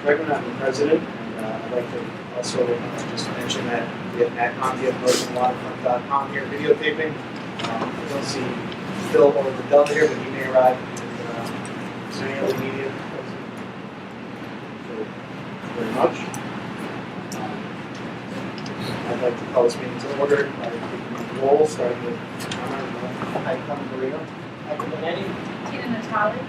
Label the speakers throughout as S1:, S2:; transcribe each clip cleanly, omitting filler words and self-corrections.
S1: Bregman, I'm the president, and I'd like to also just mention that we have Matt Conti of NorthernWaterfront.com here videotaping. I don't see Phil or Vidal here, but he may arrive. Is there any other media? So, very much. I'd like to call this meeting to order by taking the roll, starting with Icon Marino,
S2: Icon Benetti,
S3: Tina Natale,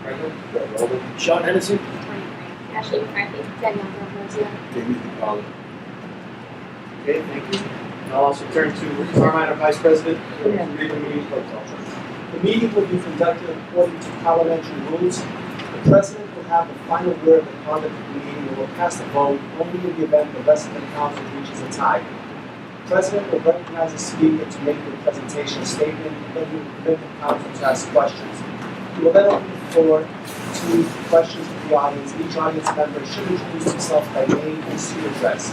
S1: Bregman,
S2: Sean Hennessy,
S3: Ashley McCarthy, Danielle Rosio.
S1: Okay, thank you. And I'll also turn to Carmine, our Vice President, to read the meeting protocol.
S2: The meeting will be conducted according to parliamentary rules. The President will have the final word of the conduct of the meeting and will cast a vote only in the event the rest of the council reaches a tie. The President will recognize the speaker to make the presentation statement, and then he will permit the council to ask questions. He will then open the floor to questions from the audience. Each audience member should introduce himself by name and seat address.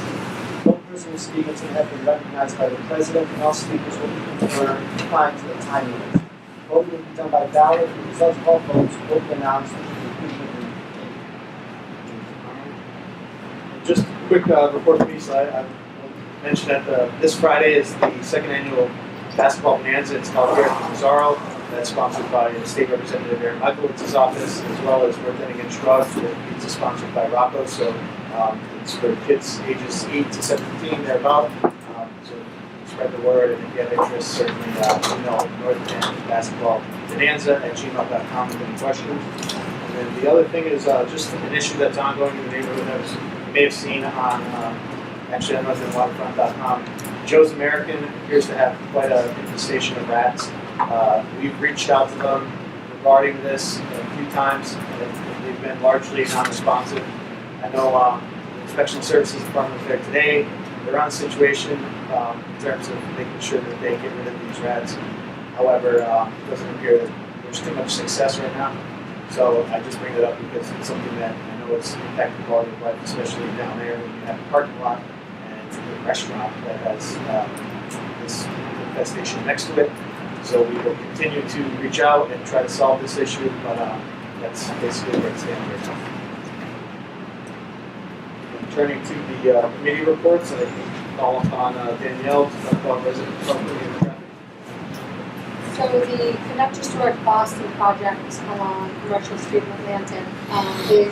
S2: No person will speak until they have been recognized by the President, and all speakers will be confined to the time limit. Voting will be done by ballot, and the results of all votes will be announced at the conclusion of the meeting.
S1: Just a quick report for me. So I mentioned that this Friday is the second annual basketball bonanza. It's held here at Pizarro. That's sponsored by State Representative Aaron Michaelowicz's office, as well as North Ending and Shrug. It's sponsored by Rocco. So it's for kids ages 8 to 17, thereabout. So spread the word, and if you have interest, certainly email North End Basketball Bonanza at gmail.com with any questions. And then the other thing is just an issue that's ongoing in the neighborhood that you may have seen on actually on NorthernWaterfront.com. Joe's American appears to have quite an infestation of rats. We've reached out to them regarding this a few times, and they've been largely non-responsive. I know the Inspection Services Department was there today. They're on the situation in terms of making sure that they get rid of these rats. However, it doesn't appear that there's too much success right now. So I just bring it up because it's something that I know it's impacting the quality of life, especially down there when you have a parking lot and a restaurant that has this infestation next to it. So we will continue to reach out and try to solve this issue, but that's basically where it stands right now. Turning to the committee reports, I call upon Danielle to talk about resident parking and traffic.
S3: So the Connect Historic Boston project along Commercial Street in Atlantic, the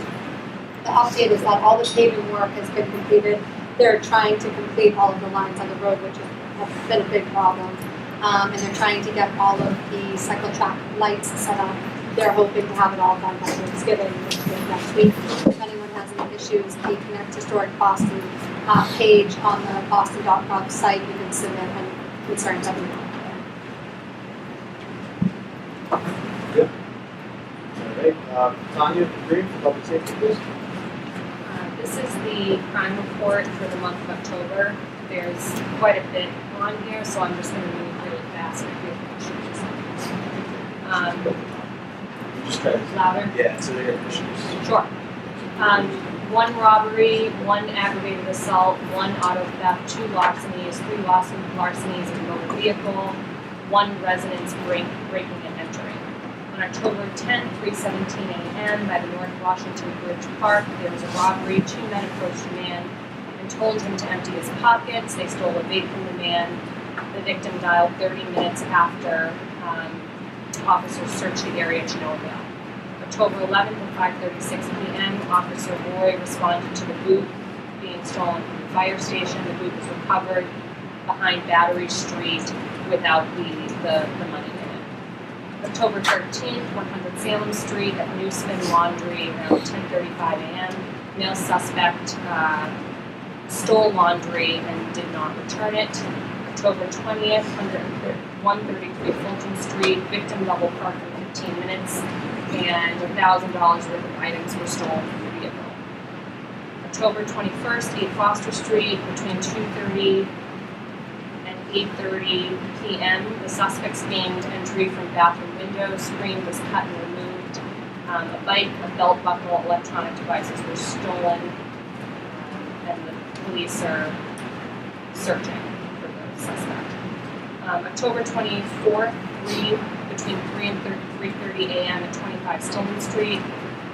S3: update is that all the paving work has been completed. They're trying to complete all of the lines on the road, which has been a big problem. And they're trying to get all of the cycle track lights set up. They're hoping to have it all done by Thanksgiving next week. If anyone has any issues, the Connect Historic Boston page on the boston.gov site, you can submit any concerns that you have.
S1: Good. All right. Tanya, Green, Public Safety, please.
S4: This is the crime report for the month of October. There's quite a bit on here, so I'm just going to move really fast if you have questions.
S1: Just try to.
S4: Louder?
S1: Yeah, so they got issues.
S4: Sure. One robbery, one aggravated assault, one auto theft, 2 larcenies, 3 larcenies in a motor vehicle, 1 residence breaking and entering. On October 10th, 3:17 a.m. by the North Washington Bridge Park, there was a robbery. 2 men approached a man and told him to empty his pockets. They stole a vape from the man. The victim dialed 30 minutes after officers searched the area to no avail. October 11th at 5:36 p.m., Officer Roy responded to the boot being stolen from the fire station. The boot was recovered behind Battery Street without the money in it. October 13th, 100 Salem Street at Newsman Laundry around 10:35 a.m. Male suspect stole laundry and did not return it. October 20th, 133 Fulton Street, victim double parked for 15 minutes, and $1,000 worth of items were stolen from the vehicle. October 21st, 8 Foster Street, between 2:30 and 8:30 p.m., the suspects gained entry from bathroom window, screen was cut and removed, a bike, a belt buckle, electronic devices were stolen, and the police are searching for the suspect. October 24th, between 3 and 3:30 a.m. at 25 Stillman Street,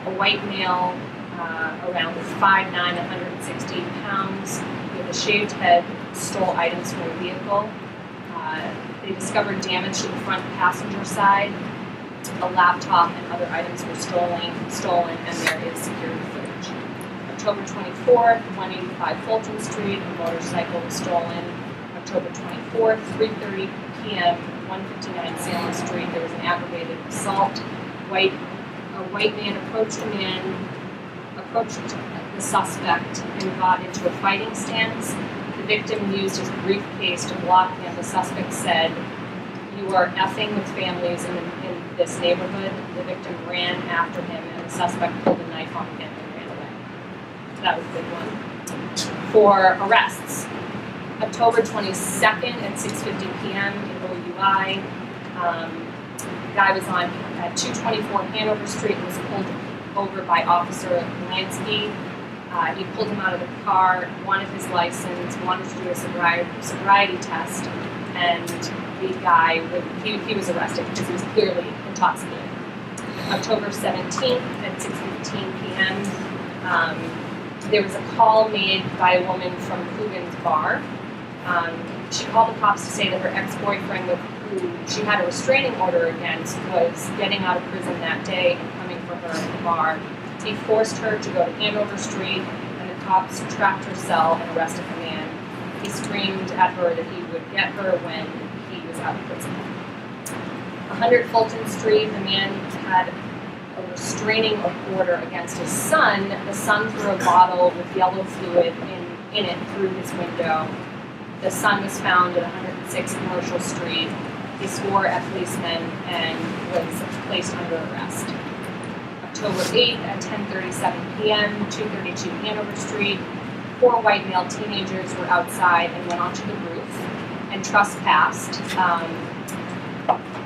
S4: a white male around 5'9", 160 pounds, with a shaved head, stole items from a vehicle. They discovered damage to the front passenger side. A laptop and other items were stolen, and there is security footage. October 24th, 185 Fulton Street, a motorcycle was stolen. October 24th, 3:30 p.m., 159 Salem Street, there was an aggravated assault. A white man approached the suspect and got into a fighting stance. The victim used his briefcase to block him. The suspect said, "You are effing with families in this neighborhood." The victim ran after him, and the suspect pulled a knife on him and ran away. That was a good one. For arrests, October 22nd at 6:50 p.m. in OUI, guy was on at 224 Hanover Street and was pulled over by Officer Lansky. He pulled him out of the car, wanted his license, wanted to do a sobriety test, and the guy, he was arrested because he was clearly intoxicated. October 17th at 6:15 p.m., there was a call made by a woman from Coogan's Bar. She called the cops to say that her ex-boyfriend, who she had a restraining order against, was getting out of prison that day and coming for her in the bar. He forced her to go to Hanover Street, and the cops trapped her cell and arrested the man. He screamed at her that he would get her when he was out of prison. 100 Fulton Street, the man had a restraining order against his son. The son threw a bottle with yellow fluid in it through his window. The son was found at 106 Commercial Street. He swore at policemen and was placed under arrest. October 8th at 10:37 p.m., 232 Hanover Street, 4 white male teenagers were outside and went onto the roof and trespassed.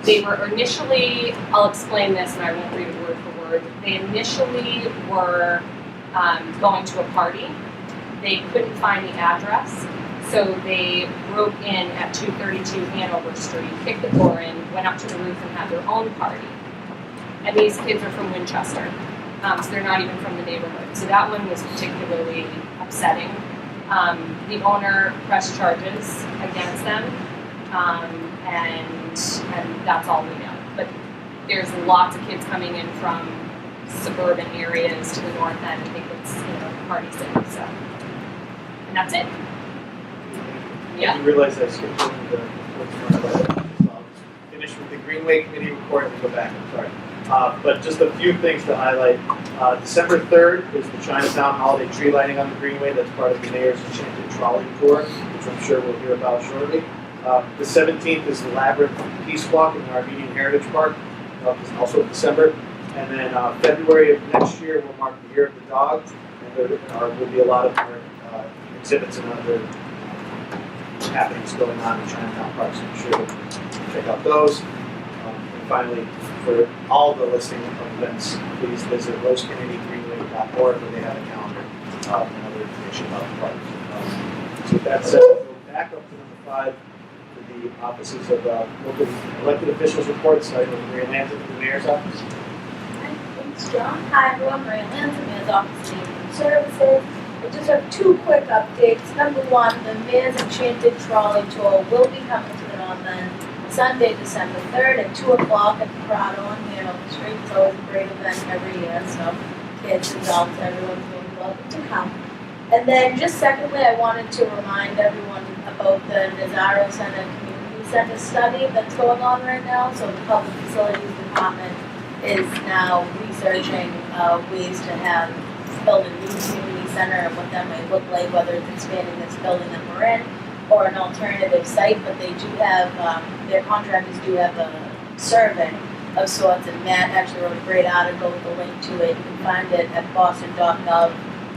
S4: They were initially, I'll explain this and I won't read it word for word, they initially were going to a party. They couldn't find the address, so they broke in at 232 Hanover Street, kicked the door in, went up to the roof and had their own party. And these kids are from Winchester, so they're not even from the neighborhood. So that one was particularly upsetting. The owner pressed charges against them, and that's all we know. But there's lots of kids coming in from suburban areas to the north end. I think it's party city. So, and that's it. Yeah.
S1: You realize I skipped over the reports from our letter. So I'll just finish with the Greenway Committee report and go back. I'm sorry. But just a few things to highlight. December 3rd is the Chinatown Holiday Tree Lighting on the Greenway. That's part of the Mayor's Enchanted Trolley Tour, which I'm sure we'll hear about shortly. The 17th is the Labyrinth Peace Walk in the Armenian Heritage Park. It's also December. And then February of next year will mark the Year of the Dog. And there will be a lot of more exhibits and other happenings going on in Chinatown Park, so I'm sure you'll check out those. And finally, for all the listing of events, please visit rosekennedygreenway.org where they have a calendar and other information about the park. So with that said, we'll go back up to number 5 for the offices of local elected officials reports, starting with Maria Lanza from the Mayor's office.
S5: Hi, thanks, John. Hi, everyone. Maria Lanza, Mayor's Office of Human Services. I just have 2 quick updates. Number 1, the Mayor's Enchanted Trolley Tour will be coming to the North End Sunday, December 3rd at 2 o'clock at the Prado on Hanover Street. It's always a great event every year, so kids, adults, everyone's going to be welcome to come. And then just secondly, I wanted to remind everyone about the Nazaro Center Community Center study that's going on right now. So the Public Facilities Department is now researching ways to build a new community center and what that might look like, whether it's expanding this building that we're in or an alternative site. But they do have, their contractors do have a survey of sorts, and Matt actually wrote a great article with a link to it. You can find it at boston.gov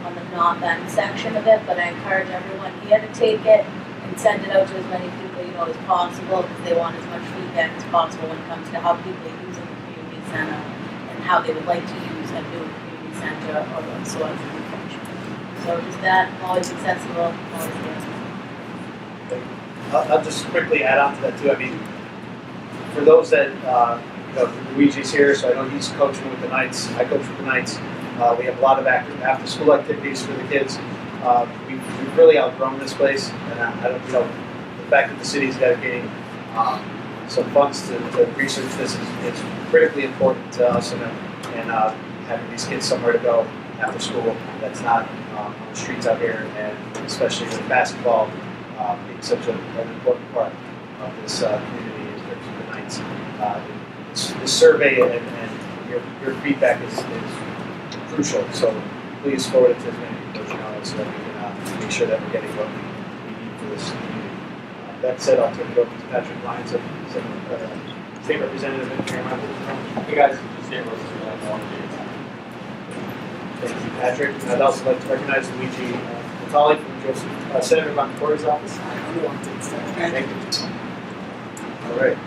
S5: on the North End section of it, but I encourage everyone here to take it and send it out to as many people as possible, because they want as much feedback as possible when it comes to how people are using the community center and how they would like to use a new community center or those sorts of function. So just that, always accessible, always there.
S1: I'll just quickly add on to that too. I mean, for those that, Luigi's here, so I know he's coaching with the Knights. I coach with the Knights. We have a lot of after-school activities for the kids. We've really outgrown this place, and I don't, the fact that the city's dedicating some funds to research this is critically important to us, and having these kids somewhere to go after school that's not on the streets out here, and especially with basketball being such an important part of this community in terms of the Knights. This survey and your feedback is crucial, so please forward it to as many people as you know so that we can make sure that we're getting what we need for this community. That said, I'll turn it over to Patrick Lyons, State Representative in Fairmont.
S6: You guys just say what's going on.
S1: Thank you, Patrick. And I'd also like to recognize Luigi Natali from Senator Von Porter's office. Thank you. All right.